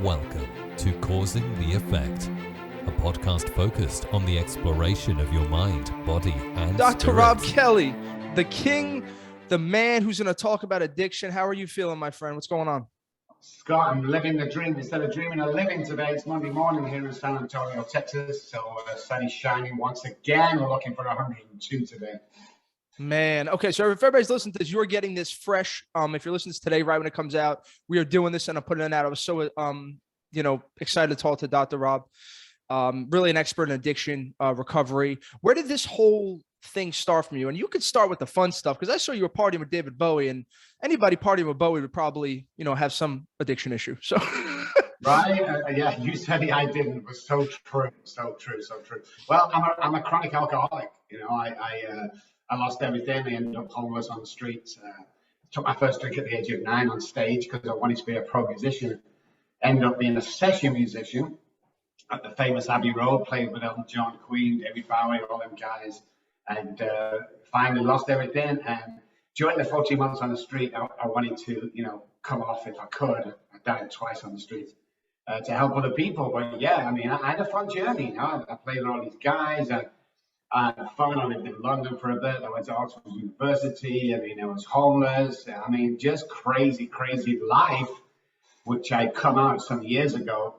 Welcome to Causing the Effect, a podcast focused on the exploration of your mind, body, and Dr. spirit. Robb Kelly, the king, the man who's going to talk about addiction. How are you feeling, my friend? What's going on? Scott, I'm living the dream instead of dreaming of living today. It's Monday morning here in San Antonio, Texas. So sun is shining once again. We're looking for 102 today. Man, okay, so if everybody's listening to this, you're getting this fresh. If you're listening to this today, right when it comes out, we are doing this and I'm putting it out. I was so, excited to talk to Dr. Robb. Really an expert in addiction recovery. Where did this whole thing start from you? And you could start with the fun stuff because I saw you were partying with David Bowie, and anybody partying with Bowie would probably, have some addiction issue. So, right? Yeah, you said it. I didn't. It was so true, so true. Well, I'm a chronic alcoholic. I lost everything. I ended up homeless on the streets. Took my first drink at the age of 9 on stage because I wanted to be a pro musician. Ended up being a session musician at the famous Abbey Road, played with Elton John, Queen, David Bowie, all them guys, and finally lost everything. And during the 14 months on the street, I wanted to, come off if I could. I died twice on the street to help other people. But yeah, I had a fun journey. I played with all these guys. I had fun. I lived in London for a bit. I went to Oxford University. I was homeless. Just crazy life, which I come out some years ago.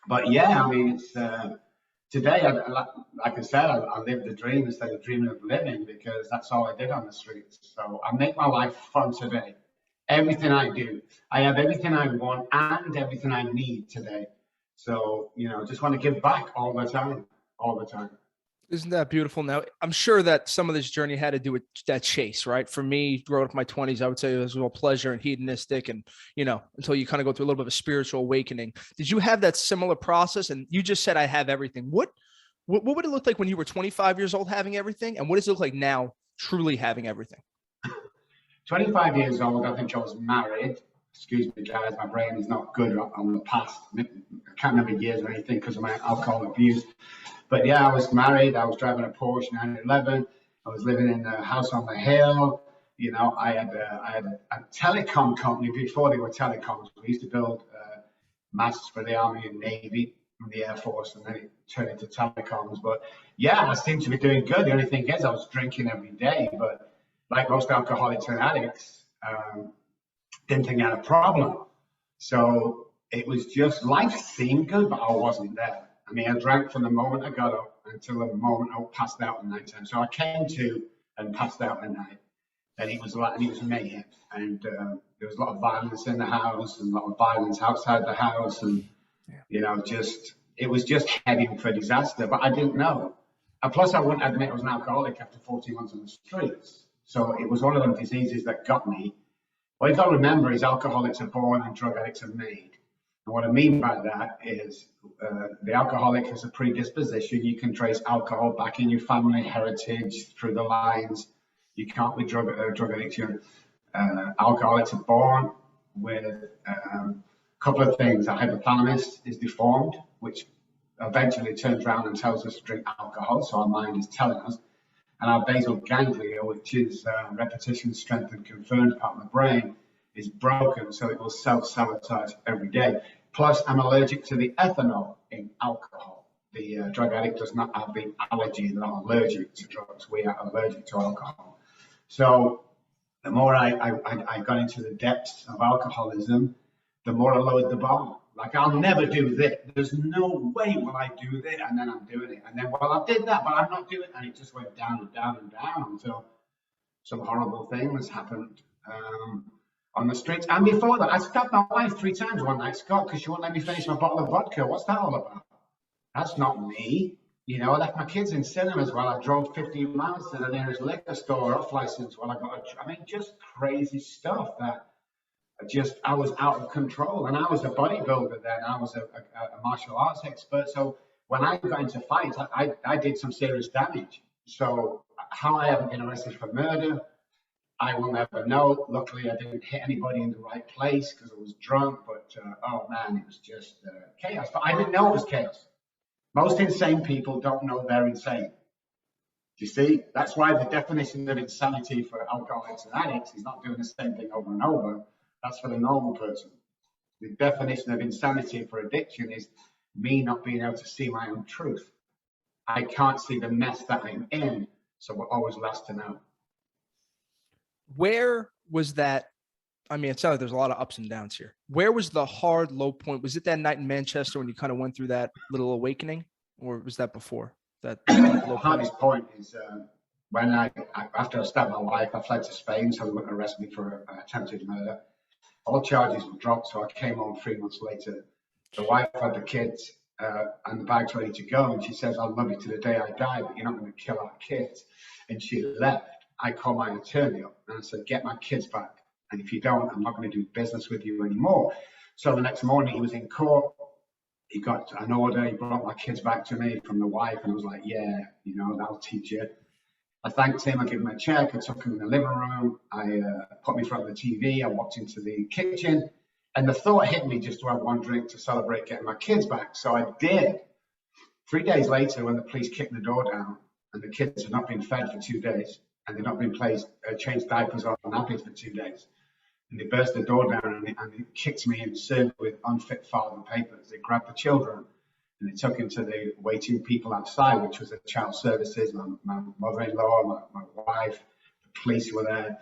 But yeah, it's today, like I said, I live the dream instead of dreaming of living because that's all I did on the streets. So I make my life fun today. Everything I do, I have everything I want and everything I need today. So, just want to give back all the time. isn't that beautiful? Now, I'm sure that some of this journey had to do with that chase, right? For me, growing up in my 20s, I would say it was all pleasure and hedonistic and, until you kind of go through a little bit of a spiritual awakening. Did you have that similar process? And you just said, I have everything. What would it look like when you were 25 years old having everything? And what does it look like now truly having everything? 25 years old, I think I was married. Excuse me, guys, my brain is not good on the past. I can't remember years or anything because of my alcohol abuse. But yeah, I was married. I was driving a Porsche 911. I was living in a house on the hill. I had a telecom company before they were telecoms. We used to build masts for the Army and Navy and the Air Force, and then it turned into telecoms. But yeah, I seemed to be doing good. The only thing is I was drinking every day. But like most alcoholics and addicts, didn't think I had a problem. So it was just life seemed good, but I wasn't there. I drank from the moment I got up until the moment I passed out at night time. So I came to and passed out at night, and it was mayhem. And there was a lot of violence in the house and a lot of violence outside the house, and it was just heading for disaster. But I didn't know. And plus, I wouldn't admit I was an alcoholic after 14 months on the streets. So it was one of them diseases that got me. What you got to remember is alcoholics are born and drug addicts are made. And what I mean by that is the alcoholic has a predisposition. You can trace alcohol back in your family heritage through the lines. You can't be drug addiction. Alcoholics are born with a couple of things. Our hypothalamus is deformed, which eventually turns around and tells us to drink alcohol. So our mind is telling us. And our basal ganglia, which is repetition, strength, and confirmed part of the brain, is broken, so it will self-sabotage every day. Plus, I'm allergic to the ethanol in alcohol. The drug addict does not have the allergy. They're not allergic to drugs. We are allergic to alcohol. So the more I got into the depths of alcoholism, the more I lowered the bar. Like, I'll never do this. There's no way will I do this, and then I'm doing it. And then, well, I did that, but I'm not doing it. And it just went down and down and down until some horrible things happened on the streets. And before that, I stabbed my wife 3 times one night, Scott, because she wouldn't let me finish my bottle of vodka. What's that all about? That's not me. I left my kids in cinemas while I drove 50 miles to the nearest liquor store off license while I got just crazy stuff that I was out of control. And I was a bodybuilder then. I was a martial arts expert. So when I got into fights, I did some serious damage. So how I haven't been arrested for murder, I will never know. Luckily, I didn't hit anybody in the right place because I was drunk. But, oh, man, it was just chaos. But I didn't know it was chaos. Most insane people don't know they're insane. You see? That's why the definition of insanity for alcoholics and addicts is not doing the same thing over and over. That's for the normal person. the definition of insanity for addiction is me not being able to see my own truth. I can't see the mess that I'm in, so we're always last to know. Where was that? I mean, it sounds like there's a lot of ups and downs here. Where was the hard low point? Was it that night in Manchester when you kind of went through that little awakening, or was that before that The hardest point is when after I stabbed my wife, I fled to Spain, so they wouldn't arrest me for attempted murder. All charges were dropped, so I came home 3 months later. The wife had the kids and the bags ready to go, and she says, "I'll love you to the day I die, but you're not going to kill our kids." And she left. I called my attorney up and I said, "Get my kids back, and if you don't, I'm not going to do business with you anymore." So the next morning he was in court. He got an order. He brought my kids back to me from the wife, and I was like, "Yeah, you know, that'll teach you." I thanked him. I gave him a check. I took him in the living room. I put me in front of the TV. I walked into the kitchen, and the thought hit me just to have one drink to celebrate getting my kids back. So I did. 3 days later, when the police kicked the door down, and the kids had not been fed for 2 days, and they'd not been changed diapers or nappies for 2 days, and they burst the door down and they kicked me in, served with unfit father papers. They grabbed the children and they took him to the waiting people outside, which was the child services, my mother-in-law, my wife, the police were there.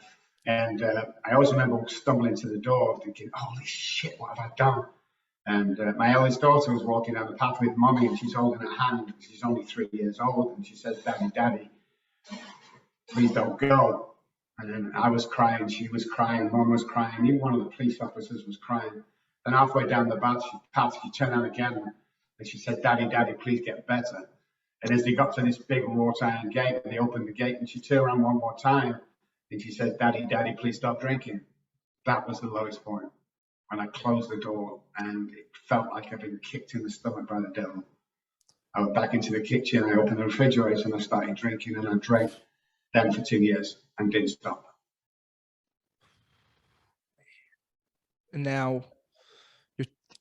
And I always remember stumbling to the door thinking, "Holy shit, what have I done?" And my eldest daughter was walking down the path with mommy, and she's holding her hand. She's only 3 years old, and she says, "Daddy, Daddy, please don't go." And then I was crying, she was crying, mom was crying, even one of the police officers was crying. Then halfway down the path, she turned out again and she said, "Daddy, Daddy, please get better." And as they got to this big wrought iron gate, they opened the gate and she turned around one more time and she said, "Daddy, Daddy, please stop drinking." That was the lowest point, when I closed the door and it felt like I'd been kicked in the stomach by the devil. I went back into the kitchen, I opened the refrigerator and I started drinking, and I drank then for 2 years and didn't stop. And now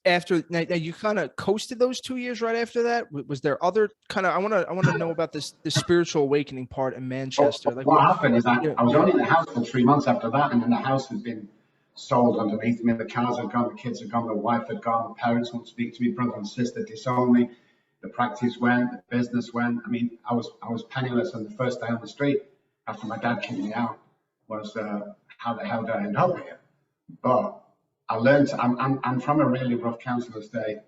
now you kind of coasted those 2 years right after that. Was there other kind of, I want to know about this spiritual awakening part in Manchester. Like what happened is that I was only in the house for 3 months after that, and then the house had been sold underneath me. The cars had gone, the kids had gone, the wife had gone, the parents wouldn't speak to me, brother and sister disowned me, the practice went, the business went. I mean, I was penniless, and the first day on the street after my dad kicked me out was how the hell did I end up here? But I learned, I'm from a really rough council estate,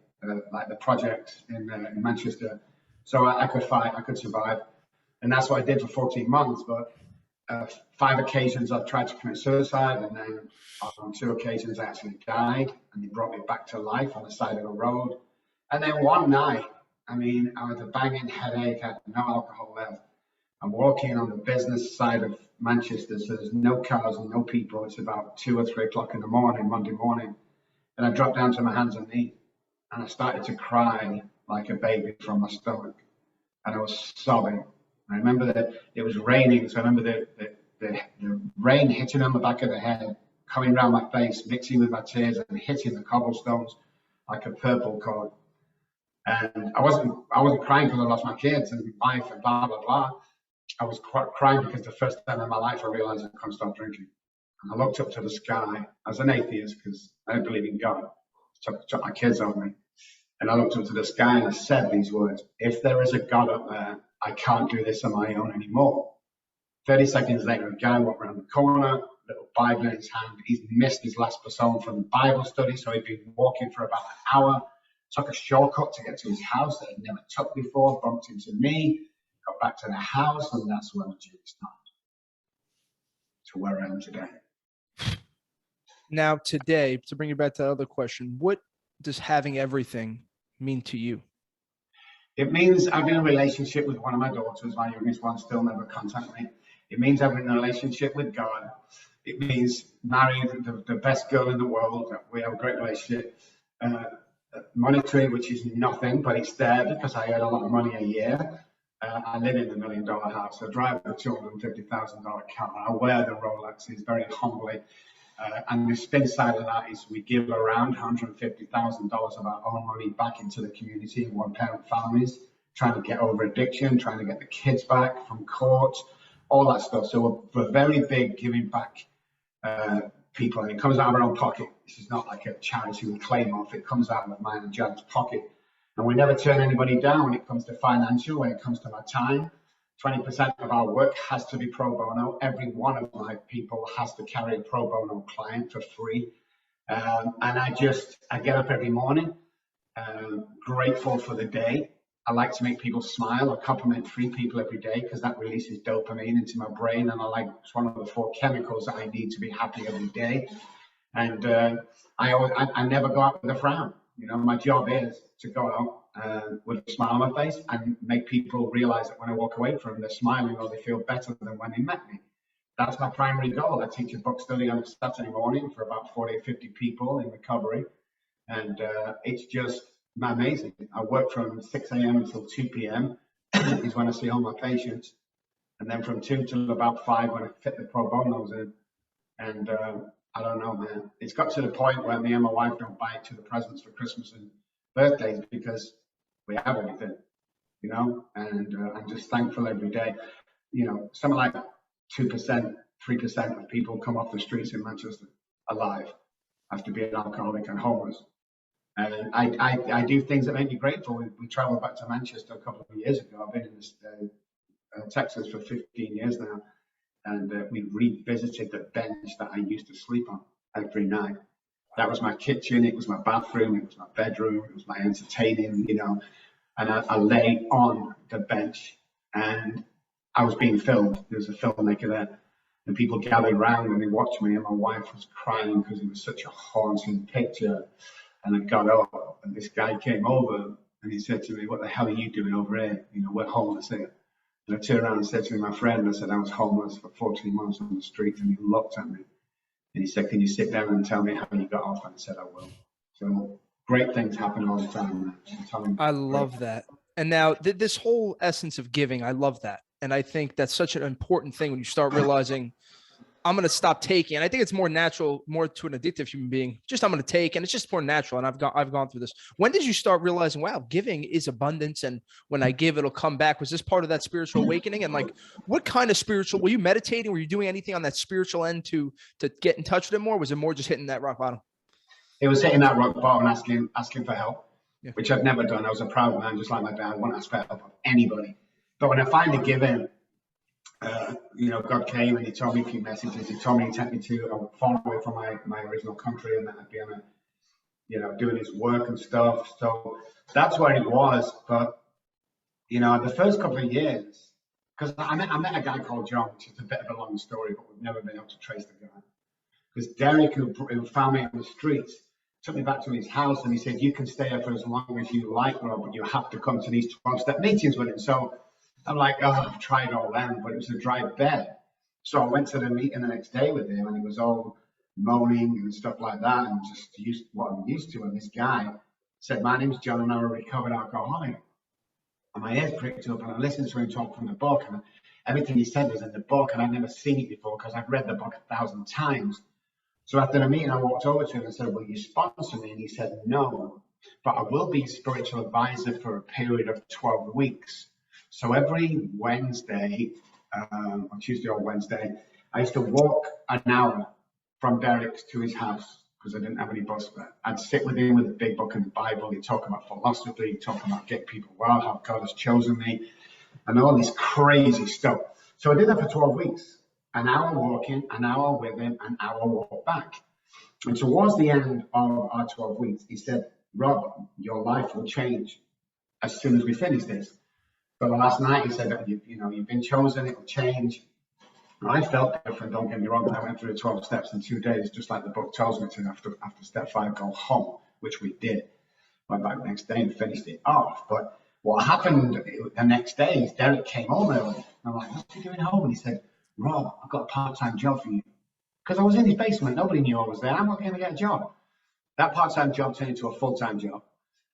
like the projects in Manchester. So I could fight, I could survive. And that's what I did for 14 months. But 5 occasions I tried to commit suicide. And then on 2 occasions I actually died. And they brought me back to life on the side of the road. And then one night, I mean, I had a banging headache, I had no alcohol left. I'm walking on the business side of Manchester, so there's no cars and no people. It's about 2 or 3 o'clock in the morning, Monday morning. And I dropped down to my hands and knees and I started to cry like a baby from my stomach. And I was sobbing. I remember that it was raining, so I remember the rain hitting on the back of the head, coming around my face, mixing with my tears and hitting the cobblestones like a purple cord. And I wasn't crying because I lost my kids and wife and blah, blah, blah. I was crying because the first time in my life I realized I couldn't stop drinking. And I looked up to the sky as an atheist because I don't believe in God. Took my kids on me. And I looked up to the sky and I said these words: "If there is a God up there, I can't do this on my own anymore." 30 seconds later, a guy walked around the corner, little Bible in his hand. He's missed his last person from the Bible study, so he'd been walking for about an hour. Took a shortcut to get to his house that he'd never took before, bumped into me, got back to the house, and that's where my journey started, to where I am today. Now, today, to bring you back to the other question, what does having everything mean to you? It means having a relationship with one of my daughters. My youngest one still never contacts me. It means having a relationship with God. It means marrying the best girl in the world. We have a great relationship. Monetary, which is nothing, but it's there because I earn a lot of money a year. I live in a $1 million house. I drive a $250,000 car. I wear the Rolexes very humbly. And the spin side of that is we give around $150,000 of our own money back into the community in one-parent families, trying to get over addiction, trying to get the kids back from court, all that stuff. So we're very big giving back people, and it comes out of our own pocket. This is not like a charity we claim off. It comes out of mine and Jan's pocket. And we never turn anybody down when it comes to financial, when it comes to my time. 20% of our work has to be pro bono. Every one of my people has to carry a pro bono client for free. And I get up every morning, grateful for the day. I like to make people smile or compliment 3 people every day because that releases dopamine into my brain. And it's one of the 4 chemicals that I need to be happy every day. And I never go out with a frown. You know, my job is to go out with a smile on my face and make people realize that when I walk away from them, they're smiling or they feel better than when they met me. That's my primary goal. I teach a book study on a Saturday morning for about 40 or 50 people in recovery. And it's just amazing. I work from 6 a.m. until 2 p.m. is when I see all my patients. And then from 2 till about 5 when I fit the pro bonos in. And I don't know, man. It's got to the point where me and my wife don't buy each other presents for Christmas and birthdays because we have everything, you know. And I'm just thankful every day. You know, something like 2%, 3% of people come off the streets in Manchester alive after being alcoholic and homeless. And I do things that make me grateful. We traveled back to Manchester a couple of years ago. I've been in this, Texas for 15 years now. And we revisited the bench that I used to sleep on every night. That was my kitchen, it was my bathroom, it was my bedroom, it was my entertaining, you know. And I lay on the bench and I was being filmed. There was a filmmaker there. And people gathered around and they watched me, and my wife was crying because it was such a haunting picture. And I got up and this guy came over and he said to me, "What the hell are you doing over here? You know, we're homeless here." And I turned around and said to my friend, I said, "I was homeless for 14 months on the street." And he looked at me and he said, "Can you sit down and tell me how you got off?" And I said, "I will." So great things happen all the time, man. I love that. And now this whole essence of giving, I love that. And I think that's such an important thing when you start realizing I'm going to stop taking. And I think it's more natural, more to an addictive human being. Just I'm going to take, and it's just more natural. And I've gone through this. When did you start realizing, wow, giving is abundance, and when I give, it'll come back? Was this part of that spiritual awakening? And like, what kind of spiritual? Were you meditating? Were you doing anything on that spiritual end to get in touch with it more? Was it more just hitting that rock bottom? It was hitting that rock bottom, asking for help, which I'd never done. I was a proud man, just like my dad. I wouldn't ask for help of anybody. But when I finally give in, you know, God came and he told me a few messages. He told me he'd take me to far away from my original country, and that I'd be on you know, doing his work and stuff. So that's where it was. But, you know, the first couple of years, because I met a guy called John, which is a bit of a long story, but we've never been able to trace the guy. Because Derek, who found me on the streets, took me back to his house and he said, "You can stay here for as long as you like, Rob, but you have to come to these 12-step meetings with him." So I'm like, oh, I've tried all them, but it was a dry bed. So I went to the meeting the next day with him, and he was all moaning and stuff like that, and just used what I'm used to. And this guy said, "My name's John, and I'm a recovered alcoholic." And my ears pricked up, and I listened to him talk from the book, and everything he said was in the book, and I'd never seen it before because I'd read the book 1,000 times. So after the meeting, I walked over to him and said, "Will you sponsor me?" And he said, "No, but I will be spiritual advisor for a period of 12 weeks. So every Wednesday, or Tuesday or Wednesday, I used to walk an hour from Derek's to his house because I didn't have any bus fare. I'd sit with him with a big book and the Bible. He'd talk about philosophy, he'd talk about getting people well, how God has chosen me, and all this crazy stuff." So I did that for 12 weeks. An hour walking, an hour with him, an hour walk back. And towards the end of our 12 weeks, he said, "Rob, your life will change as soon as we finish this." So last night he said that you've been chosen, it will change. And I felt different, don't get me wrong. I went through the 12 steps in 2 days, just like the book tells me to. After step 5, go home, which we did. Went back the next day and finished it off. But what happened the next day is Derek came home early. And I'm like, "What are you doing home?" And he said, "Rob, I've got a part-time job for you." Because I was in his basement, nobody knew I was there. I'm not going to get a job. That part-time job turned into a full-time job.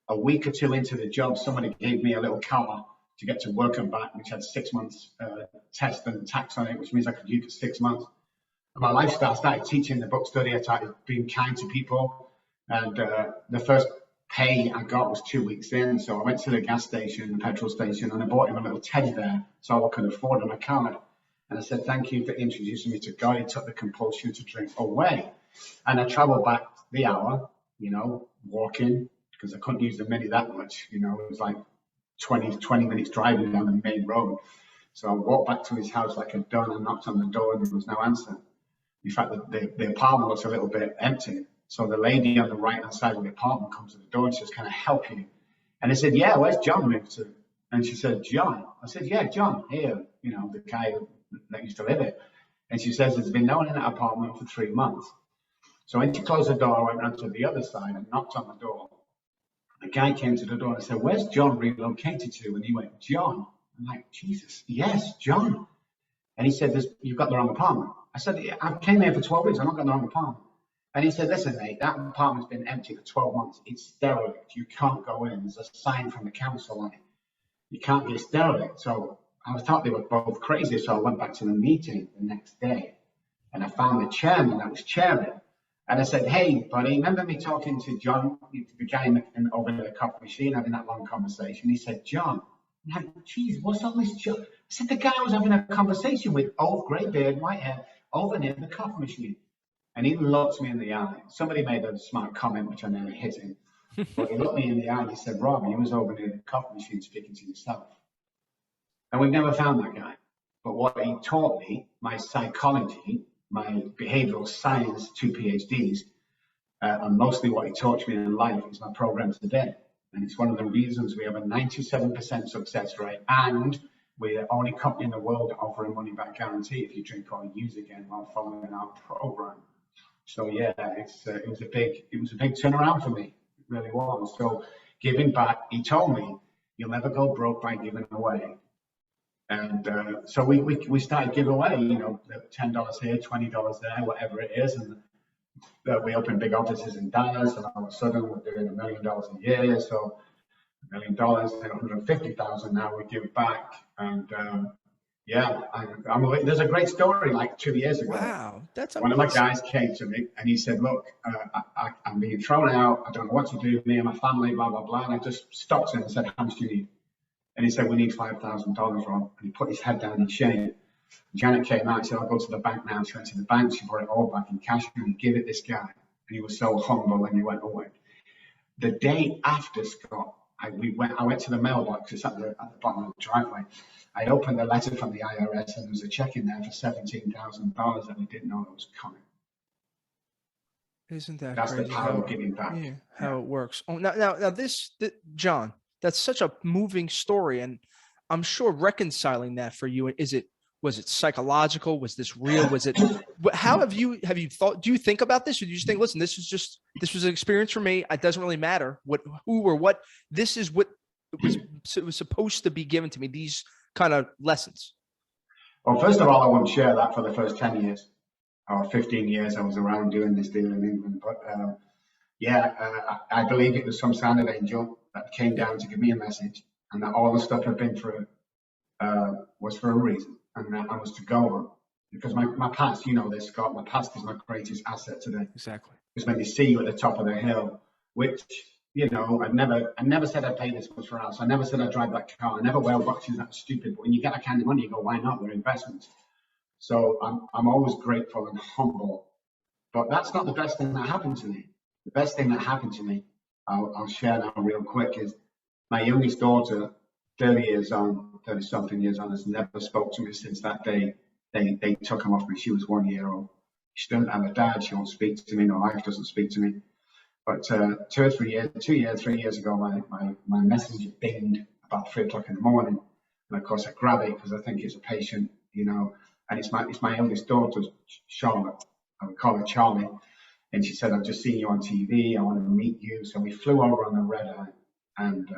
A week or two into the job, somebody gave me a little car to get to work and back, which had 6 months test and tax on it, which means I could use for 6 months. And my lifestyle, I started teaching the book study, I started being kind to people, and the first pay I got was 2 weeks in. So I went to the gas station, the petrol station, and I bought him a little teddy bear so I could afford on a card. And I said, "Thank you for introducing me to God." He took the compulsion to drink away. And I traveled back the hour, you know, walking, because I couldn't use the Mini that much. You know, it was like 20 minutes driving down the main road. So I walked back to his house like I'd done and knocked on the door, and there was no answer. In fact, the apartment was a little bit empty. So the lady on the right-hand side of the apartment comes to the door and says, "Can I help you?" And I said, "Yeah, where's John moved to?" And she said, "John." I said, "Yeah, John, here, you know, the guy that used to live it." And she says, "There's been no one in that apartment for 3 months." So when she closed the door, I went round to the other side and knocked on the door. The guy came to the door and I said, "Where's John relocated to?" And he went, "John." I'm like, "Jesus, yes, John." And he said, "You've got the wrong apartment." I said, "Yeah, I came here for 12 weeks. I've not got the wrong apartment." And he said, "Listen, mate, that apartment's been empty for 12 months. It's derelict. You can't go in. There's a sign from the council on it. You can't get derelict." So I thought they were both crazy. So I went back to the meeting the next day and I found the chairman that was chairing. And I said, "Hey, buddy, remember me talking to John, the guy over the coffee machine, having that long conversation?" He said, "John." I'm like, "Geez, what's all this, John?" I said, "The guy I was having a conversation with, old grey beard, white hair, over near the coffee machine." And he looked me in the eye. Somebody made a smart comment, which I nearly hit him. But he looked me in the eye and he said, "Rob, you was over near the coffee machine speaking to yourself." And we've never found that guy. But what he taught me, my psychology, my behavioral science, 2 PhDs, and mostly what he taught me in life is my program today. And it's one of the reasons we have a 97% success rate, and we're the only company in the world to offer a money back guarantee if you drink or use again while following our program. So yeah, it was a big turnaround for me. It really was. So giving back, he told me, "You'll never go broke by giving away." And so we started giving away, you know, $10 here, $20 there, whatever it is. And we opened big offices in Dallas, and all of a sudden we're doing $1 million a year. So $1 million, then 150,000 now we give back. And yeah, there's a great story. Like 2 years ago, Wow, that's one amazing. of my guys came to me and he said, "Look, I'm being thrown out. I don't know what to do. Me and my family, blah blah blah." And I just stopped him and said, "How much do you need?" And he said, "We need $5,000, Rob." And he put his head down in shame. Janet came out and said, "I'll go to the bank now." She went to the bank, she brought it all back in cash, and he gave it this guy. And he was so humble, and he went away. The day after, Scott, I went to the mailbox. It's at the bottom of the driveway. I opened the letter from the IRS, and there was a check in there for $17,000 that we didn't know it was coming. Isn't that That's crazy? the power of giving back. Yeah, how it works. Oh, now this, John, that's such a moving story, and I'm sure reconciling that for you, was it psychological? Was this real? Was it? How have you thought? Do you think about this, or do you just think, "Listen, this was an experience for me. It doesn't really matter who or what. This is what it was supposed to be given to me. These kind of lessons." Well, first of all, I wouldn't share that for the first 10 years or 15 years I was around doing this deal in England. But I believe it was some sounded angel that came down to give me a message, and that all the stuff I've been through was for a reason, and that I was to go on. Because my past, you know this, Scott, my past is my greatest asset today. Exactly. Because when they see you at the top of the hill, which, you know, I never said I'd pay this much for a house. I never said I'd drive that car. I never wear watches. That's stupid. But when you get that kind of money, you go, why not? They're investments. So I'm always grateful and humble. But that's not the best thing that happened to me. The best thing that happened to me, I'll share now real quick, is my youngest daughter, 30-something years on, has never spoke to me since that day they took him off me. She was 1 year old. She doesn't have a dad. She won't speak to me. My wife doesn't speak to me. But 3 years ago, my messenger binged about 3 o'clock in the morning. And of course I grab it because I think it's a patient, you know, and it's my eldest daughter, Charlotte. I would call her Charlie. And she said, "I've just seen you on TV. I want to meet you." So we flew over on the red eye, and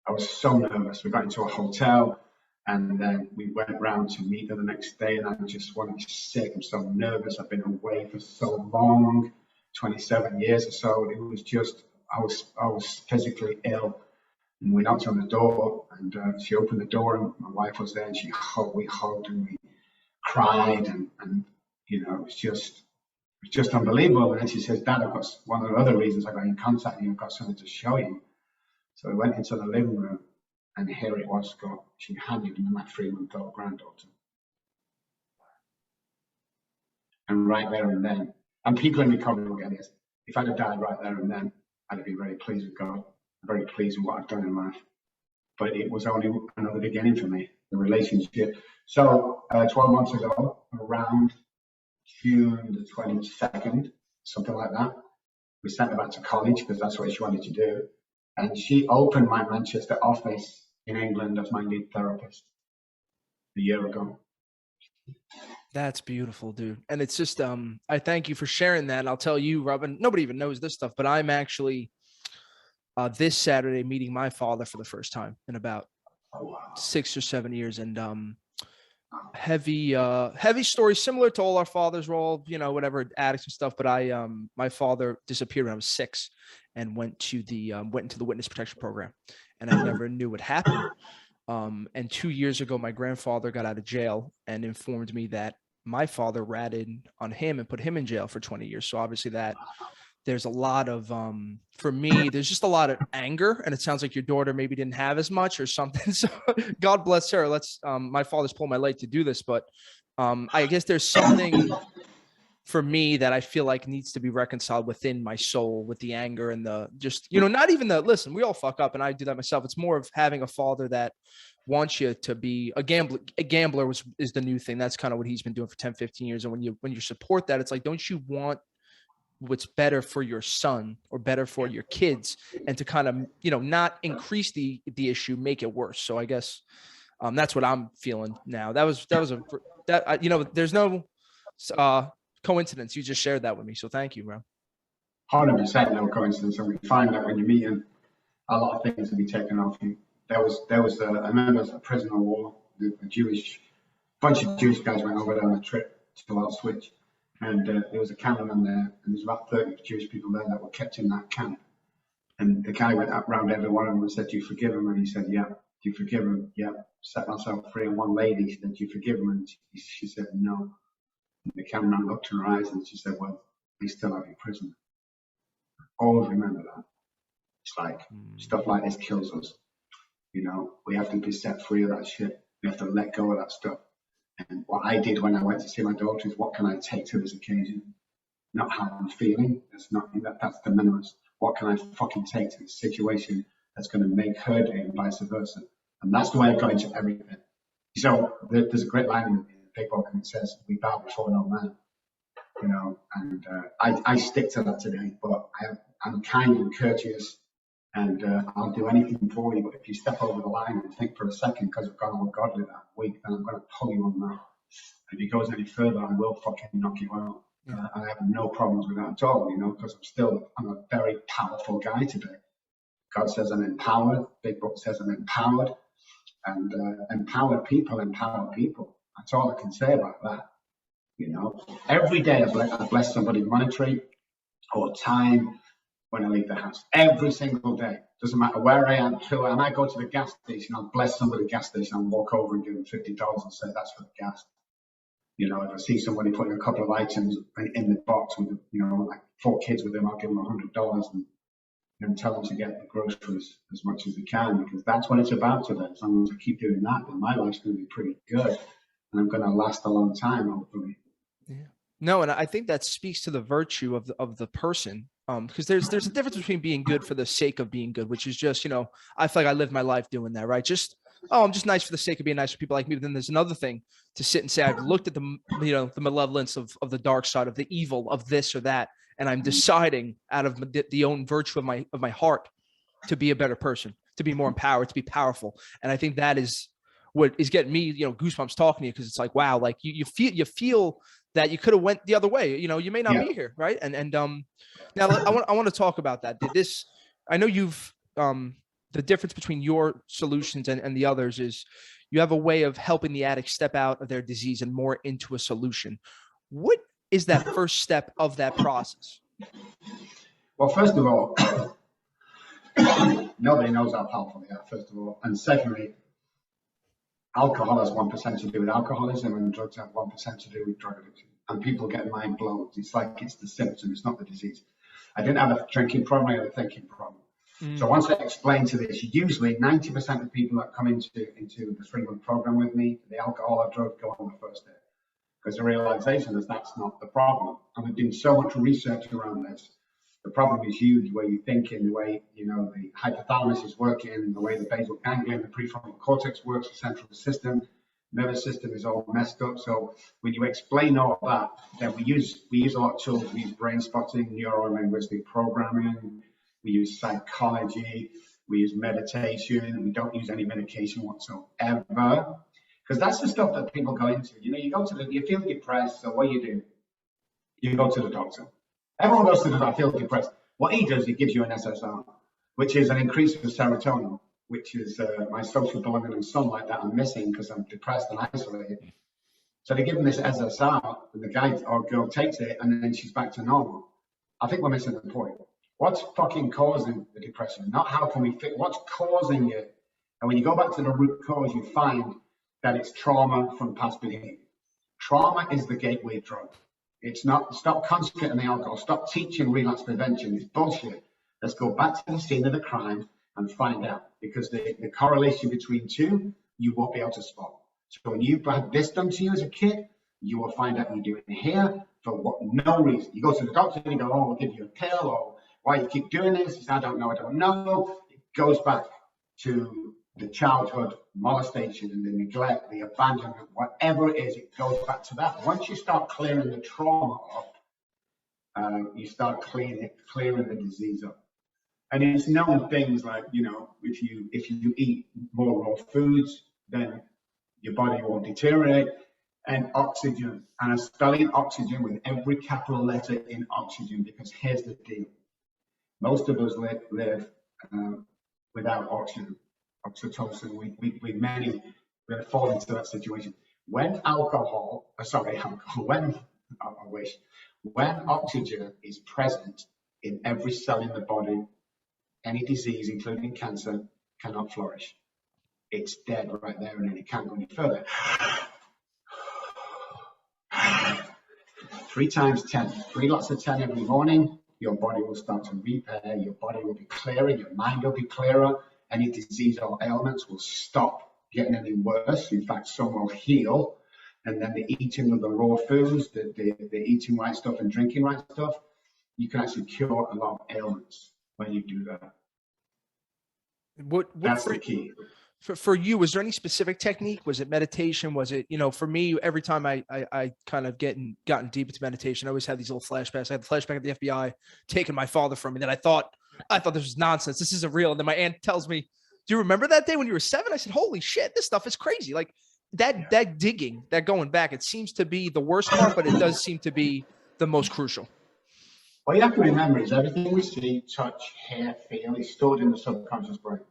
I was so nervous. We got into a hotel, and then we went round to meet her the next day, and I just wanted to be sick. I'm so nervous. I've been away for so long, 27 years or so. It was just, I was physically ill. And we knocked on the door, and she opened the door, and my wife was there, and we hugged, and we cried, and you know, it was just unbelievable. And then she says, "Dad, I've got one of the other reasons I got in contact with you. I've got something to show you." So we went into the living room, and here it was, Scott. She handed me my 3-month-old granddaughter. And right there and then, And people in recovery will get this. If I'd have died right there and then, I'd have been very pleased with God, very pleased with what I've done in life. But it was only another beginning for me, the relationship. So 12 months ago, around June the 22nd, something like that, we sent her back to college because that's what she wanted to do. And she opened my Manchester office in England as my lead therapist a year ago. That's beautiful, dude. And it's just, I thank you for sharing that. And I'll tell you, Robin, nobody even knows this stuff, but I'm actually this Saturday meeting my father for the first time in about 6 or 7 years. And heavy story, similar to all our fathers. We're all, whatever, addicts and stuff. But my father disappeared when I was 6 and went into the witness protection program, and I never knew what happened. And 2 years ago, my grandfather got out of jail and informed me that my father ratted on him and put him in jail for 20 years. So obviously there's a lot of, for me, there's just a lot of anger, and it sounds like your daughter maybe didn't have as much or something. So God bless her. My father's pulling my leg to do this, but I guess there's something for me that I feel like needs to be reconciled within my soul with the anger and the just, not even listen, we all fuck up and I do that myself. It's more of having a father that wants you to be a gambler. A gambler is the new thing. That's kind of what he's been doing for 10, 15 years. And when you support that, it's like, don't you want what's better for your son or better for your kids, and to kind of, not increase the issue, make it worse. So I guess that's what I'm feeling now. There's no coincidence. You just shared that with me. So thank you, bro. 100% no coincidence. And we find that when you're meeting, a lot of things will be taken off you. I remember a prisoner of war, bunch of Jewish guys went over there on a trip to Auschwitz. And there was a cameraman there, and there was about 30 Jewish people there that were kept in that camp. And the guy went up around every one of them and said, "Do you forgive him?" And he said, "Yeah." "Do you forgive him?" "Yeah." Set myself free. And one lady said, "Do you forgive him?" And she said, "No." And the cameraman looked in her eyes and she said, "Well, they still have you prisoner." Always remember that. It's like stuff like this kills us. We have to be set free of that shit. We have to let go of that stuff. And what I did when I went to see my daughter is, what can I take to this occasion? Not how I'm feeling. That's the minimalist. What can I fucking take to this situation that's going to make her day and vice versa? And that's the way I got into everything. So there's a great line in the big book, and it says, "We bow before no man." And I stick to that today. But I'm kind and courteous, and I'll do anything for you. But if you step over the line and think for a second, because I've gone all godly that week, then I'm going to pull you on that. And if it goes any further, I will fucking knock you out. I have no problems with that at all, because I'm a very powerful guy today. God says I'm empowered. Big book says I'm empowered. And empowered people empower people. That's all I can say about that. Every day I bless somebody monetary or time when I leave the house. Every single day. Doesn't matter where I am, who I am. I go to the gas station, I'll bless somebody at the gas station and walk over and give them $50 and say, "That's for the gas." If I see somebody putting a couple of items in the box with, like 4 kids with them, I'll give them $100 and tell them to get the groceries as much as they can, because that's what it's about today. As long as I keep doing that, then my life's going to be pretty good, and I'm going to last a long time, hopefully. Yeah. No, and I think that speaks to the virtue of the person. Because there's a difference between being good for the sake of being good, which is just, I feel like I live my life doing that, right? I'm just nice for the sake of being nice for people like me. But then there's another thing to sit and say, I've looked at the malevolence of the dark side, of the evil of this or that, and I'm deciding out of the own virtue of my heart to be a better person, to be more empowered, to be powerful. And I think that is what is getting me, goosebumps talking to you, because it's like, wow, like you feel that you could have went the other way. You may not be here, right? And now I want to talk about that. I know you've the difference between your solutions and the others is you have a way of helping the addict step out of their disease and more into a solution. What is that first step of that process? Well, first of all, nobody knows how powerful they are, first of all. And secondly, alcohol has 1% to do with alcoholism, and drugs have 1% to do with drug addiction. And people get mind blown. It's like it's the symptom, it's not the disease. I didn't have a drinking problem, I had a thinking problem. So once I explain to this, usually 90% of people that come into the 3-month program with me, the alcohol or drug, go on the first day. because the realization is that's not the problem. And we've done so much research around this. The problem is huge, the way you think, in the way, the hypothalamus is working, the way the basal ganglia, the prefrontal cortex works, the central system, nervous system is all messed up. So when you explain all that, then we use a lot of tools. We use brain spotting, neuro-linguistic programming, we use psychology, we use meditation. We don't use any medication whatsoever, because that's the stuff that people go into. You feel depressed, so what do? You go to the doctor. Everyone goes to the doctor, I feel depressed. What he does, he gives you an SSR, which is an increase of serotonin, which is my social belonging and sunlight that I'm missing because I'm depressed and isolated. So they give him this SSR, and the guy or girl takes it, and then she's back to normal. I think we're missing the point. What's fucking causing the depression? Not how can we fix, what's causing it? And when you go back to the root cause, you find that it's trauma from past behavior. Trauma is the gateway drug. It's not, stop concentrating on the alcohol, stop teaching relapse prevention. It's bullshit. Let's go back to the scene of the crime and find out, because the correlation between two, you won't be able to spot. So when you've had this done to you as a kid, you will find out you're doing it here for no reason. You go to the doctor and you go, oh, we'll give you a pill, or why you keep doing this? He says, I don't know. It goes back to the childhood molestation and the neglect, the abandonment, whatever it is, it goes back to that. Once you start clearing the trauma up, you start clearing the disease up. And it's known things like, if you eat more raw foods, then your body won't deteriorate. And oxygen, and I'm spelling oxygen with every capital letter in oxygen, because here's the deal. Most of us live without oxygen. Oxytocin, we fall into that situation. When when oxygen is present in every cell in the body, any disease, including cancer, cannot flourish. It's dead right there, and then it can't go any further. 3 times 10, 3 lots of 10 every morning, your body will start to repair, your body will be clearer, your mind will be clearer. Any disease or ailments will stop getting any worse. In fact, some will heal. And then the eating of the raw foods, the eating right stuff and drinking right stuff, you can actually cure a lot of ailments when you do that. That's the key. For you, was there any specific technique? Was it meditation? Was it, for me, every time I kind of gotten deep into meditation, I always had these little flashbacks. I had the flashback of the FBI taking my father from me. Then I thought this was nonsense. This isn't real. And then my aunt tells me, do you remember that day when you were 7? I said, holy shit, this stuff is crazy. Like that digging, that going back, it seems to be the worst part, but it does seem to be the most crucial. What you have to remember is everything we see, touch, hear, feel is stored in the subconscious brain.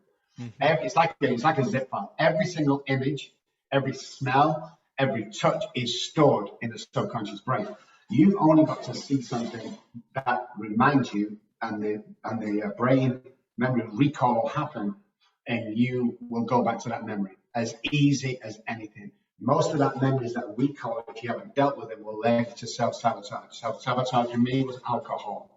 Mm-hmm. It's like a zip file. Every single image, every smell, every touch is stored in the subconscious brain. You've only got to see something that reminds you, and the brain memory recall will happen, and you will go back to that memory as easy as anything. Most of that memories that recall, if you haven't dealt with it, will lead to self-sabotage. Self-sabotage for me was alcohol.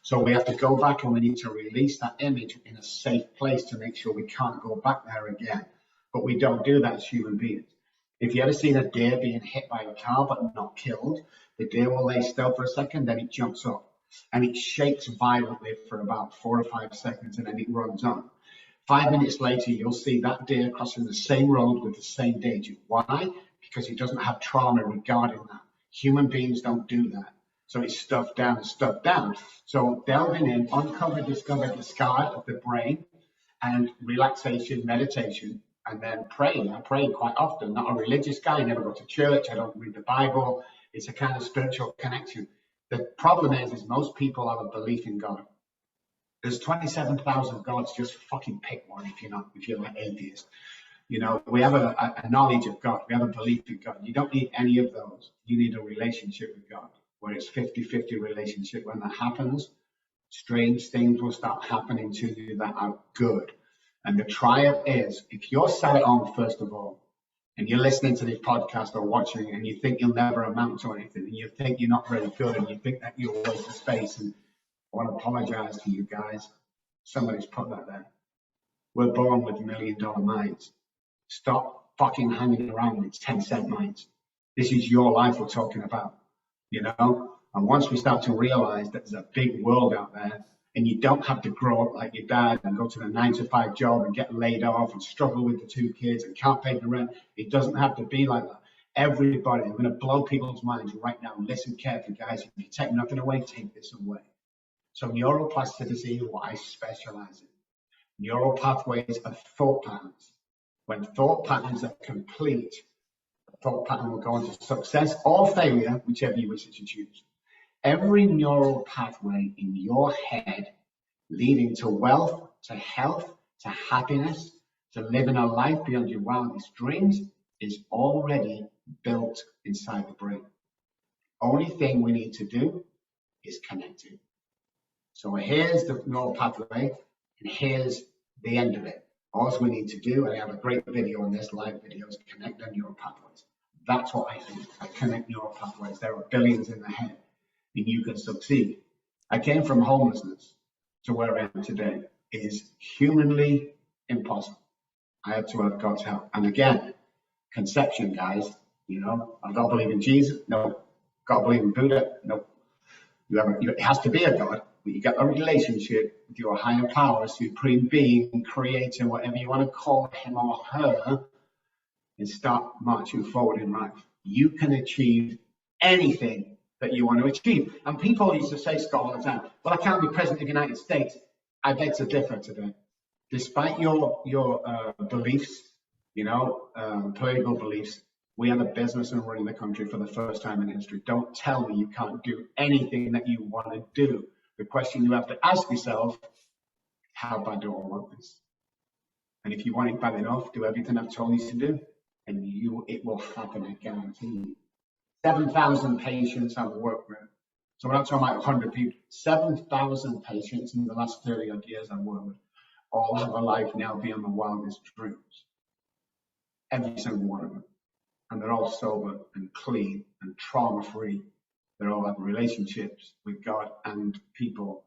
So we have to go back, and we need to release that image in a safe place to make sure we can't go back there again. But we don't do that as human beings. If you ever seen a deer being hit by a car but not killed, the deer will lay still for a second, then it jumps up and it shakes violently for about 4 or 5 seconds, and then it runs on. 5 minutes later, you'll see that deer crossing the same road with the same danger. Why? Because it doesn't have trauma regarding that. Human beings don't do that. So it's stuffed down and stuffed down. So delving in, discover the sky of the brain, and relaxation, meditation, and then praying. I pray quite often. Not a religious guy. I never go to church. I don't read the Bible. It's a kind of spiritual connection. The problem is most people have a belief in God. There's 27,000 gods. Just fucking pick one if you're like atheist. We have a knowledge of God. We have a belief in God. You don't need any of those. You need a relationship with God, where it's 50-50 relationship. When that happens, strange things will start happening to you that are good. And the trial is, if you're sat at home, first of all, and you're listening to this podcast or watching, and you think you'll never amount to anything, and you think you're not very good, and you think that you're a waste of space, and I want to apologize to you guys. Somebody's put that there. We're born with $1 million minds. Stop fucking hanging around with 10-cent minds. This is your life we're talking about, you know? And once we start to realize that there's a big world out there, and you don't have to grow up like your dad and go to the 9-to-5 job and get laid off and struggle with the 2 kids and can't pay the rent. It doesn't have to be like that. Everybody, I'm going to blow people's minds right now. Listen carefully, guys. If you take nothing away, take this away. So neuroplasticity is what I specialize in. Neural pathways are thought patterns. When thought patterns are complete, the thought pattern will go into success or failure, whichever you wish to choose. Every neural pathway in your head leading to wealth, to health, to happiness, to living a life beyond your wildest dreams is already built inside the brain. Only thing we need to do is connect it. So here's the neural pathway, and here's the end of it. All we need to do, and I have a great video on this, live videos, connect the neural pathways. That's what I do. I connect neural pathways. There are billions in the head, and you can succeed. I came from homelessness to where I am today. It is humanly impossible. I had to have God's help. And again, conception, guys, you know, I've got to believe in Jesus. No. Got to believe in Buddha. No. It has to be a God, but you get a relationship with your higher power, supreme being, creator, whatever you want to call him or her, and start marching forward in life. You can achieve anything that you want to achieve. And people used to say, Scott, all the time, well, I can't be president of the United States. I beg to differ today. Despite your beliefs, you know, political beliefs, we have a business and running the country for the first time in history. Don't tell me you can't do anything that you want to do. The question you have to ask yourself, how bad do I want this? And if you want it bad enough, do everything I've told you to do, and it will happen, I guarantee you. 7,000 patients I've worked with. So we're not talking about 100 people. 7,000 patients in the last 30 odd years I've worked with all have a life now beyond the wildest dreams. Every single one of them. And they're all sober and clean and trauma-free. They all have relationships with God and people,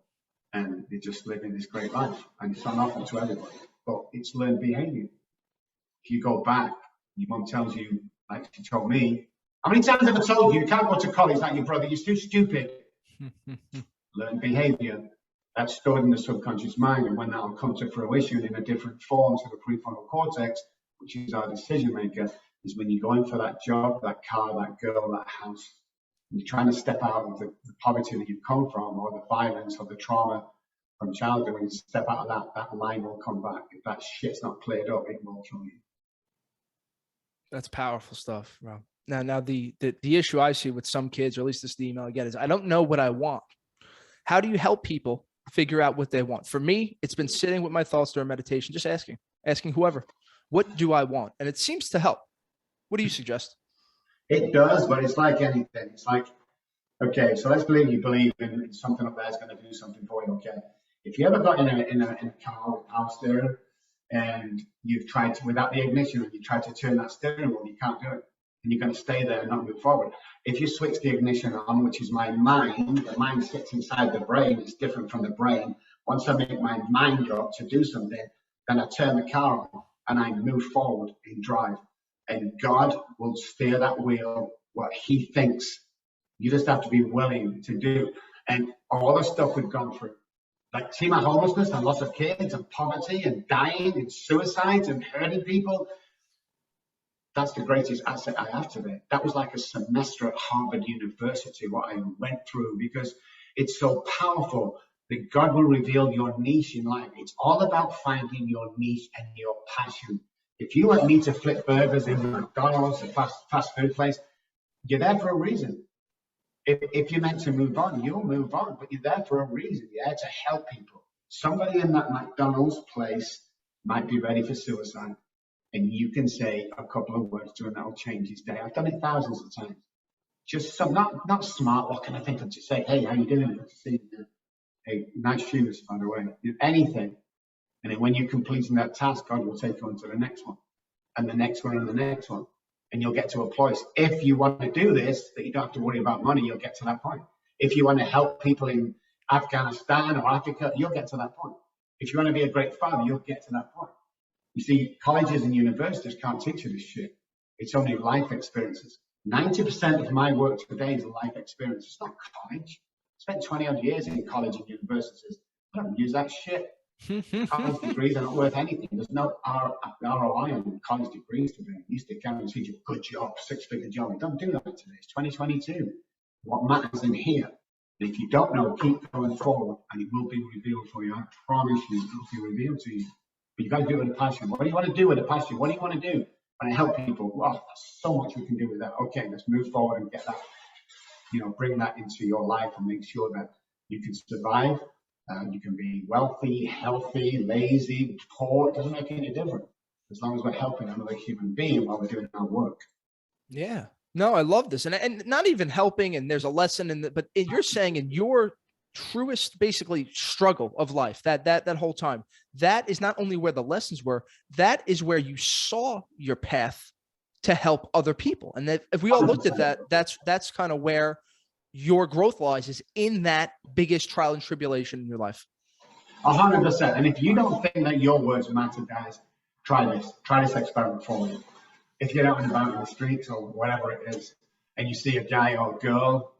and they're just living this great life. And it's on offer to everybody, but it's learned behavior. If you go back, your mom tells you, like she told me, how many times have I told you, you can't go to college like your brother, you're too stupid. Learned behavior. That's stored in the subconscious mind, and when that will come to fruition in a different form to the prefrontal cortex, which is our decision maker, is when you're going for that job, that car, that girl, that house, and you're trying to step out of the poverty that you've come from, or the violence or the trauma from childhood. When you step out of that line will come back. If that shit's not cleared up, it will kill you. That's powerful stuff, bro. Now the issue I see with some kids, or at least this is the email I get, is I don't know what I want. How do you help people figure out what they want? For me, it's been sitting with my thoughts during meditation, just asking whoever, what do I want? And it seems to help. What do you suggest? It does, but it's like anything. It's like, okay, so let's believe you believe in something up there is going to do something for you. Okay, if you ever got in a car with power steering and you've tried to, without the ignition, and you tried to turn that steering wheel, you can't do it, and you're going to stay there and not move forward. If you switch the ignition on, which is my mind, the mind sits inside the brain, it's different from the brain. Once I make my mind up to do something, then I turn the car on and I move forward and drive. And God will steer that wheel what he thinks. You just have to be willing to do. And all the stuff we've gone through, like see my homelessness and loss of kids and poverty and dying and suicides and hurting people. That's the greatest asset I have today. That was like a semester at Harvard University, what I went through, because it's so powerful that God will reveal your niche in life. It's all about finding your niche and your passion. If you want me to flip burgers in McDonald's, a fast food place, you're there for a reason. If you're meant to move on, you'll move on, but you're there for a reason. You're there to help people. Somebody in that McDonald's place might be ready for suicide, and you can say a couple of words to him that will change his day. I've done it thousands of times. Just some, not smart. What can I think of to say? Hey, how you doing? Good to see you. Hey, nice shoes, by the way. Anything. And then when you're completing that task, God will take you on to the next one, and the next one, and the next one. And you'll get to a place. If you want to do this, that you don't have to worry about money, you'll get to that point. If you want to help people in Afghanistan or Africa, you'll get to that point. If you want to be a great father, you'll get to that point. You see, colleges and universities can't teach you this shit. It's only life experiences. 90% of my work today is life experience. It's not college. I spent 20 odd years in college and universities. I don't use that shit. College degrees are not worth anything. There's no ROI on college degrees today. It used to guarantee you a good job, six-figure job. You don't do that today. It's 2022. What matters in here? And if you don't know, keep going forward and it will be revealed for you. I promise you, it will be revealed to you. But you got to do it with a passion. What do you want to do with a passion? What do you want to do? And I help people. Wow, there's so much we can do with that. Okay, let's move forward and get that, bring that into your life and make sure that you can survive. You can be wealthy, healthy, lazy, poor. It doesn't make any difference as long as we're helping another human being while we're doing our work. Yeah. No, I love this. And not even helping, and there's a lesson in but you're saying in your truest, basically, struggle of life, that whole time, that is not only where the lessons were, that is where you saw your path to help other people. And that if we all looked at that, that's kind of where your growth lies, is in that biggest trial and tribulation in your life. 100%. And if you don't think that your words matter, guys, try this experiment for me. If you're out and about in the streets or whatever it is, and you see a guy or a girl,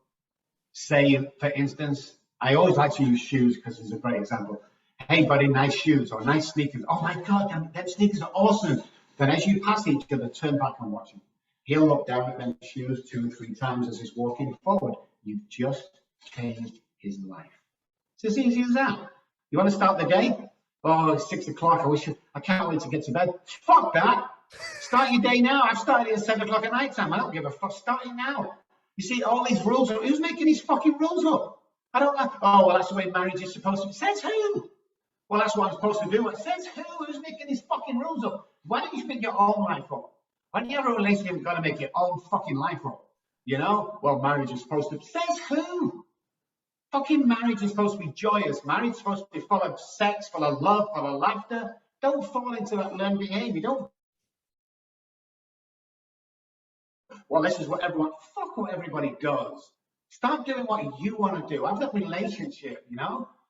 say, for instance, I always like to use shoes because it's a great example. Hey, buddy, nice shoes or nice sneakers. Oh, my God, them sneakers are awesome. Then as you pass each other, turn back and watch him. He'll look down at them shoes 2 or 3 times as he's walking forward. You've just changed his life. It's as easy as that. You want to start the day? Oh, it's 6 o'clock. I can't wait to get to bed. Fuck that. Start your day now. I've started at 7 o'clock at night time. I don't give a fuck. Start it now. You see, all these rules are, who's making these fucking rules up? I don't like, oh, well, that's the way marriage is supposed to be. Says who? Well, that's what I'm supposed to do. It says who? Who's making these fucking rules up? Why don't you make your own life up? Why do you have a relationship, you've got to make your own fucking life up? Well, marriage is supposed to, says who? Fucking marriage is supposed to be joyous. Marriage is supposed to be full of sex, full of love, full of laughter. Don't fall into that learned behavior. Don't. Well, this is what fuck what everybody does. Start doing what you want to do. Have that relationship,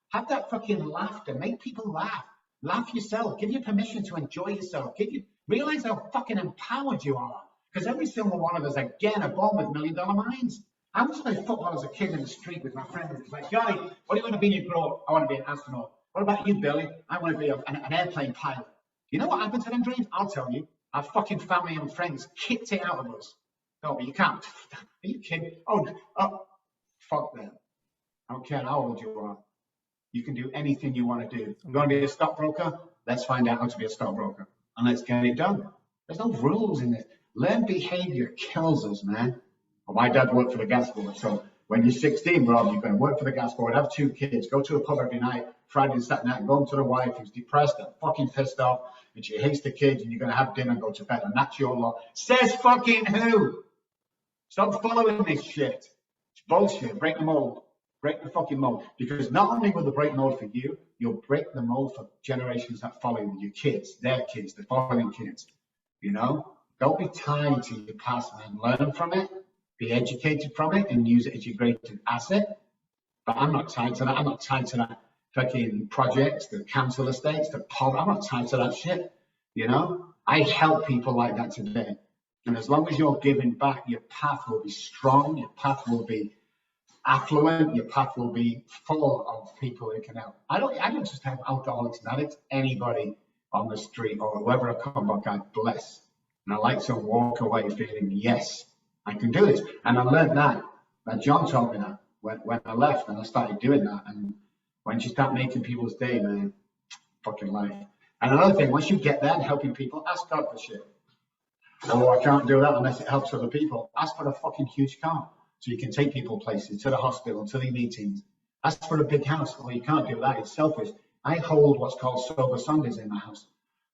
Have that fucking laughter. Make people laugh. Laugh yourself. Give you permission to enjoy yourself. Realize how fucking empowered you are. Because every single one of us, again, are born with $1 million minds. I was playing football as a kid in the street with my friends. It's like, Johnny, what do you want to be when you grow up? I want to be an astronaut. What about you, Billy? I want to be an airplane pilot. You know what happened to them dreams? I'll tell you. Our fucking family and friends kicked it out of us. No, but you can't. Are you kidding? Oh, fuck them. I don't care how old you are. You can do anything you want to do. You want to be a stockbroker? Let's find out how to be a stockbroker. And let's get it done. There's no rules in this. Learned behavior kills us, man. Well, my dad worked for the gas board. So when you're 16, Rob, you're going to work for the gas board, have 2 kids, go to a pub every night, Friday and Saturday night, go home to the wife who's depressed and fucking pissed off, and she hates the kids, and you're going to have dinner and go to bed. And that's your lot. Says fucking who? Stop following this shit. It's bullshit. Break the mold. Break the fucking mold. Because not only will they break the mold for you, you'll break the mold for generations that follow you, your kids, their kids, the following kids. Don't be tied to your past, man. Learn from it, be educated from it, and use it as your greatest asset. But I'm not tied to that. I'm not tied to that fucking projects, the council estates, the pub. I'm not tied to that shit. I help people like that today. And as long as you're giving back, your path will be strong, your path will be affluent, your path will be full of people who can help. I don't just have alcoholics and addicts, anybody on the street or whoever I come back, God bless. And I like to walk away feeling, yes, I can do this. And I learned that John told me that when I left and I started doing that. And once you start making people's day, man, fucking life. And another thing, once you get there and helping people, ask God for shit. Oh, I can't do that unless it helps other people. Ask for a fucking huge car so you can take people places, to the hospital, to the meetings. Ask for a big house. Well, you can't do that. It's selfish. I hold what's called sober Sundays in my house.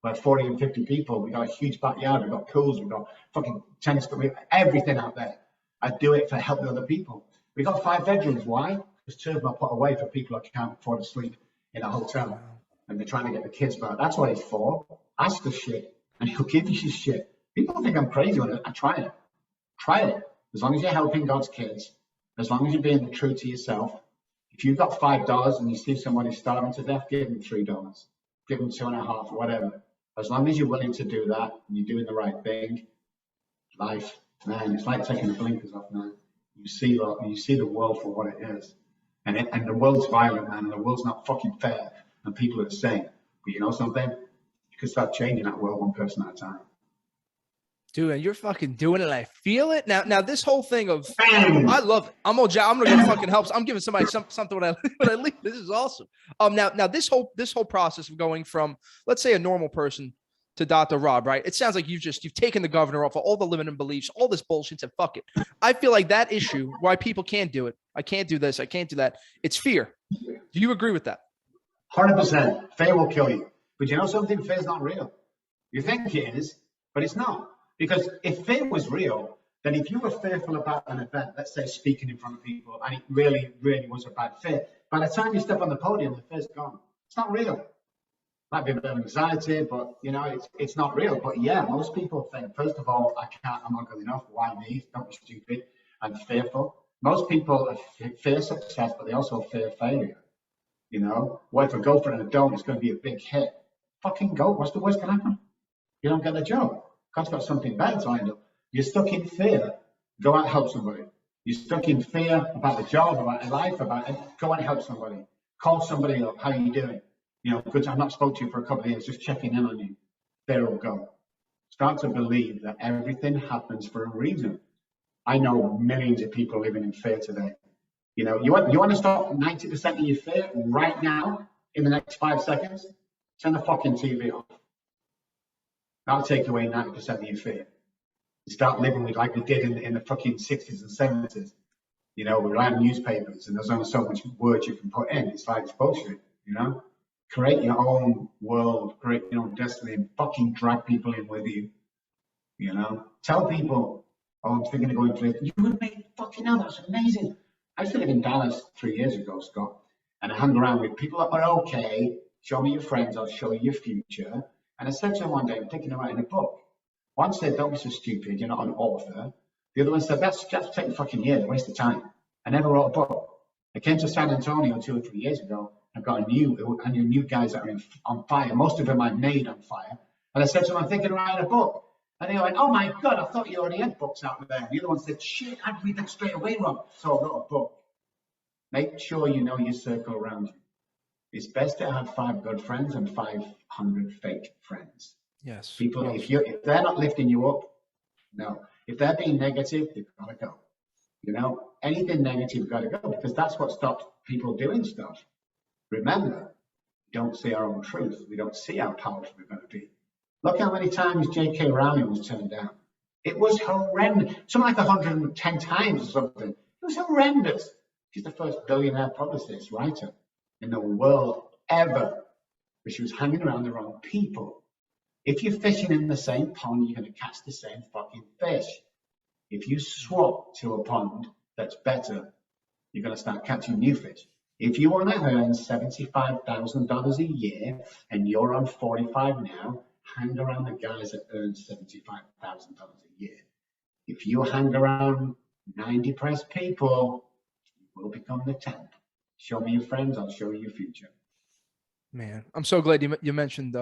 We're 40 and 50 people. We got a huge backyard. We've got pools. We've got fucking tennis court. We've got everything out there. I do it for helping other people. We got 5 bedrooms. Why? Because 2 of them are put away for people who can't afford to sleep in a hotel. And they're trying to get the kids back. That's what it's for. Ask for shit. And he'll give you shit. People think I'm crazy on it. I try it. Try it. As long as you're helping God's kids, as long as you're being true to yourself. If you've got $5 and you see somebody starving to death, give them $3. Give them 2.5, whatever. As long as you're willing to do that and you're doing the right thing, life Man, it's like taking the blinkers off, man. You see the world for what it is. And the world's violent, man, and the world's not fucking fair, and people are the same. But you know something? You can start changing that world one person at a time. Dude, and you're fucking doing it. And I feel it now. This whole thing of, Bam! I love it. I'm gonna go fucking help. I'm giving somebody something when I leave. This is awesome. Now this whole process of going from, let's say, a normal person to Dr. Robb, right? It sounds like you've taken the governor off of all the limiting beliefs, all this bullshit, and said, fuck it. I feel like that issue, why people can't do it, I can't do this, I can't do that, it's fear. Do you agree with that? 100%. Fear will kill you. But you know something? Fear's not real. You think it is, but it's not. Because if fear was real, then if you were fearful about an event, let's say speaking in front of people, and it really, really was a bad fear, by the time you step on the podium, the fear's gone. It's not real. Might be a bit of anxiety, but you know, it's not real. But yeah, most people think, first of all, I'm not good enough. Why me? Don't be stupid and fearful. Most people fear success, but they also fear failure. You know, what if I go for it and I don't? It's going to be a big hit. Fucking go. What's the worst can happen? You don't get the job. God's got something better lined up. You're stuck in fear. Go out and help somebody. You're stuck in fear about the job, about life, about it. Go out and help somebody. Call somebody up. How are you doing? You know, good. I've not spoke to you for a couple of years. Just checking in on you. Fear will go. Start to believe that everything happens for a reason. I know millions of people living in fear today. You know, you want to stop 90% of your fear right now in the next 5 seconds? Turn the fucking TV off. That'll take away 90% of your fear. You start living with like we did in the fucking 60s and 70s. You know, we write newspapers and there's only so much words you can put in. It's like it's bullshit, you know? Create your own world, create your own destiny, and fucking drag people in with you. You know? Tell people, oh, I'm thinking of going to it. You would make fucking hell, that's amazing. I used to live in Dallas 3 years ago, Scott, and I hung around with people that are okay. Show me your friends, I'll show you your future. And I said to him one day, I'm thinking of writing a book. One said, don't be so stupid, you're not an author. The other one said, that's taking fucking years, waste of time. I never wrote a book. I came to San Antonio 2 or 3 years ago. I've got a new guys that are on fire. Most of them I've made on fire. And I said to them, I'm thinking of writing a book. And they went, oh my God, I thought you already had books out there. And the other one said, shit, I'd read that straight away, Rob. So I wrote a book. Make sure you know your circle around you. It's best to have 5 good friends and 500 fake friends. Yes. People, if they're not lifting you up, no. If they're being negative, they've got to go. You know, anything negative, got to go, because that's what stops people doing stuff. Remember, we don't see our own truth. We don't see how powerful we're going to be. Look how many times J.K. Rowling was turned down. It was horrendous. Something like 110 times or something. It was horrendous. She's the first billionaire publicist, writer in the world ever. But she was hanging around the wrong people. If you're fishing in the same pond, you're going to catch the same fucking fish. If you swap to a pond that's better, you're going to start catching new fish. If you want to earn $75,000 a year and you're on 45 now, hang around the guys that earn $75,000 a year. If you hang around 9 depressed people, you will become the 10th. Show me your friends, I'll show you your future. Man, I'm so glad you mentioned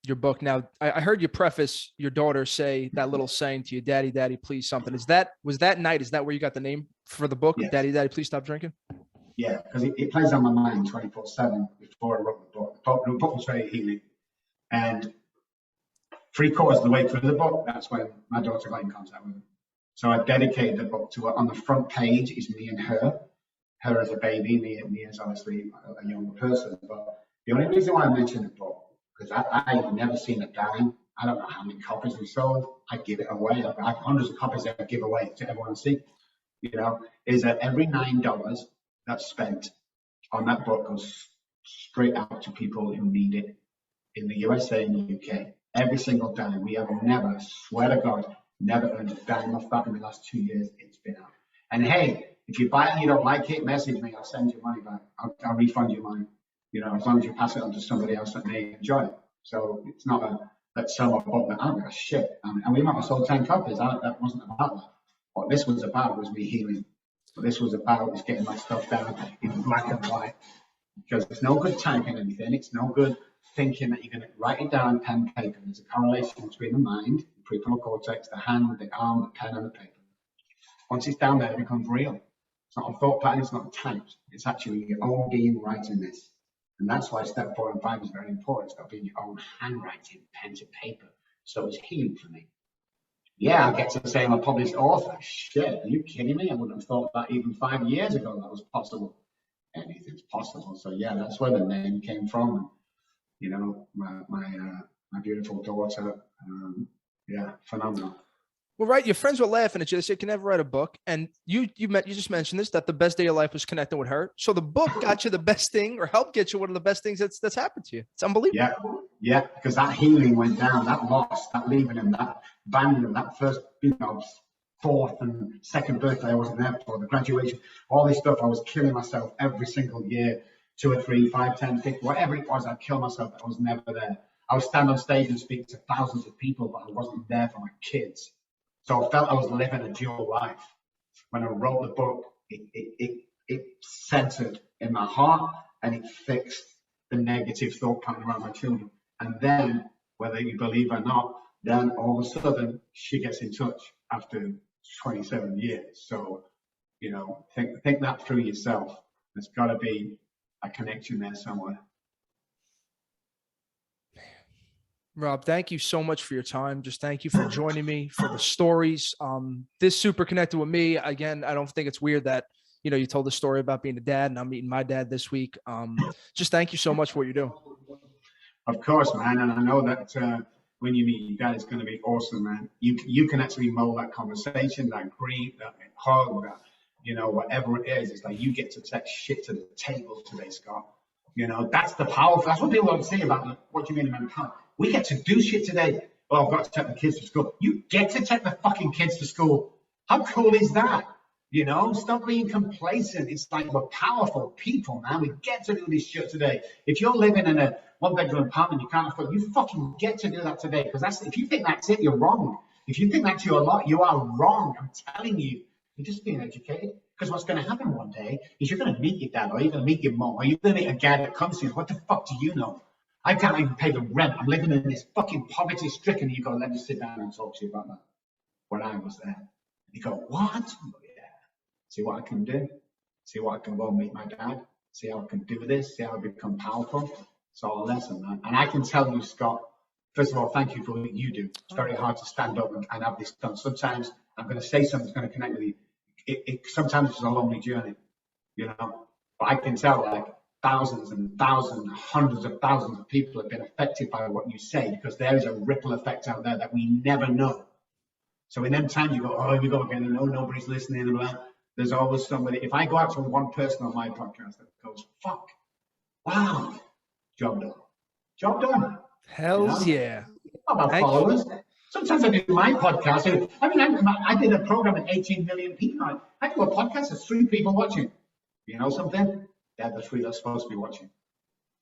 your book. Now, I heard you preface your daughter say that little saying to you, "Daddy, Daddy, please something." Was that night? Is that where you got the name for the book? Yes. Daddy, Daddy, please stop drinking. Yeah, because it plays on my mind 24/7 before I wrote the book. The book was very healing, and 3/4 of the way through the book, that's when my daughter got in contact with me. So I dedicated the book to her. On the front page is me and her as a baby, me as obviously a younger person, but the only reason why I mentioned the book, because I've never seen a dime. I don't know how many copies we sold. I give it away. I have hundreds of copies that I give away to everyone to see. You know, is that every $9 that's spent on that book goes straight out to people who need it in the USA and the UK. Every single dime. We have never, swear to God, never earned a dime off that in the last 2 years it's been out. And hey, if you buy it and you don't like it, message me. I'll send you money back. I'll refund you money. You know, as long as you pass it on to somebody else that may enjoy it. So it's not a let's sell my book that I don't give a shit. And we might have sold 10 copies. That wasn't about that. What this was about was me healing. What this was about is getting my stuff down in black and white. Because it's no good typing anything. It's no good thinking that you're going to write it down pen and paper. There's a correlation between the mind, the prefrontal cortex, the hand, the arm, the pen, and the paper. Once it's down there, it becomes real. It's not a thought pattern, it's not typed. It's actually your own being writing this. And that's why step 4 and 5 is very important. It's got to be in your own handwriting, pen to paper. So it's healing for me. Yeah, I get to say I'm a published author. Shit, are you kidding me? I wouldn't have thought that even 5 years ago that was possible. Anything's possible. So yeah, that's where the name came from. You know, my beautiful daughter. Yeah, phenomenal. Well, right. Your friends were laughing at you. They said you can never write a book. And you just mentioned this, that the best day of your life was connecting with her. So the book got you the best thing, or helped get you one of the best things that's happened to you. It's unbelievable. Yeah, because that healing went down, that loss, that leaving him, that abandonment, that first, fourth and second birthday I wasn't there for, the graduation, all this stuff. I was killing myself every single year, 2 or 3, 5, 10, 50, whatever it was, I'd kill myself. I was never there. I would stand on stage and speak to thousands of people, but I wasn't there for my kids. So I felt I was living a dual life. When I wrote the book, it centered in my heart, and it fixed the negative thought pattern around my children. And then, whether you believe or not, then all of a sudden she gets in touch after 27 years. So, think that through yourself. There's got to be a connection there somewhere. Robb, thank you so much for your time. Just thank you for joining me, for the stories. This super connected with me. Again, I don't think it's weird that, you told the story about being a dad, and I'm meeting my dad this week. Just thank you so much for what you're doing. Of course, man. And I know that when you meet your dad, it's going to be awesome, man. You can actually mold that conversation, that grief, that hug, that, whatever it is. It's like you get to take shit to the table today, Scott. That's the powerful. That's what people don't say about what you mean in mentality. We get to do shit today. Oh, I've got to take the kids to school. You get to take the fucking kids to school. How cool is that? Stop being complacent. It's like we're powerful people, man. We get to do this shit today. If you're living in a 1-bedroom apartment, you can't afford, you fucking get to do that today. Because if you think that's it, you're wrong. If you think that's your lot, you are wrong. I'm telling you. You're just being educated. Because what's going to happen one day is you're going to meet your dad, or you're going to meet your mom, or you're going to meet a guy that comes to you. What the fuck do you know? I can't even pay the rent. I'm living in this fucking poverty-stricken. You go, let me sit down and talk to you about that. When I was there. You go, what? Yeah. See what I can do. See what I can go and meet my dad. See how I can do this. See how I become powerful. It's all a lesson, man. And I can tell you, Scott, first of all, thank you for what you do. It's very hard to stand up and have this done. Sometimes I'm going to say something that's going to connect with you. Sometimes it's a lonely journey, But I can tell, like, thousands and thousands, hundreds of thousands of people have been affected by what you say, because there is a ripple effect out there that we never know. So in them times you go, oh, here we go again, and nobody's listening, and blah. There's always somebody. If I go out to one person on my podcast that goes, fuck, wow, job done. Job done. Hells yeah. Not about followers. Sometimes I do my podcast. I did a program with 18 million people. I do a podcast, there's 3 people watching. You know something? They're the 3 that's supposed to be watching.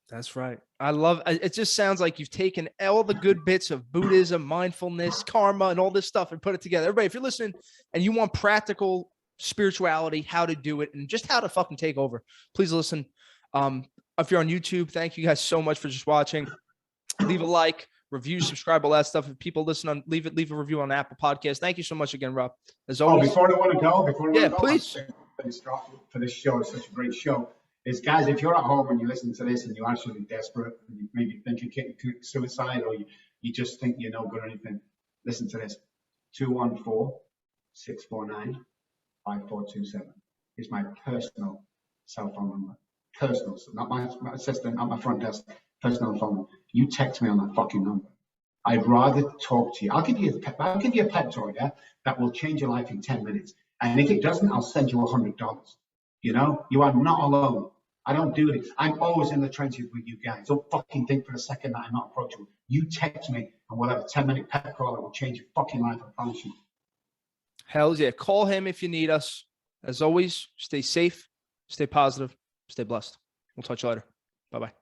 That's right. I love it. Just sounds like you've taken all the good bits of Buddhism, mindfulness, karma, and all this stuff and put it together. Everybody, if you're listening and you want practical spirituality, how to do it, and just how to fucking take over, please listen. If you're on YouTube, thank you guys so much for just watching. Leave a like, review, subscribe, all that stuff. If people listen on, leave a review on Apple Podcasts. Thank you so much again, Robb. As always. Before I want to go, please. For this show, it's such a great show. Is, guys, if you're at home and you listen to this and you're actually desperate, and you maybe think you're getting suicide, or you just think you're no good or anything, listen to this. 214-649-5427 is my personal cell phone number. Personal, so not my assistant, not my front desk, personal phone number. You text me on that fucking number. I'd rather talk to you. I'll give you a pep talk, yeah, that will change your life in 10 minutes. And if it doesn't, I'll send you $100. You are not alone. I don't do this. I'm always in the trenches with you guys. Don't fucking think for a second that I'm not approachable. You text me and we'll have a 10-minute pep call that will change your fucking life, I promise you. Hells yeah. Call him if you need us. As always, stay safe, stay positive, stay blessed. We'll talk to you later. Bye-bye.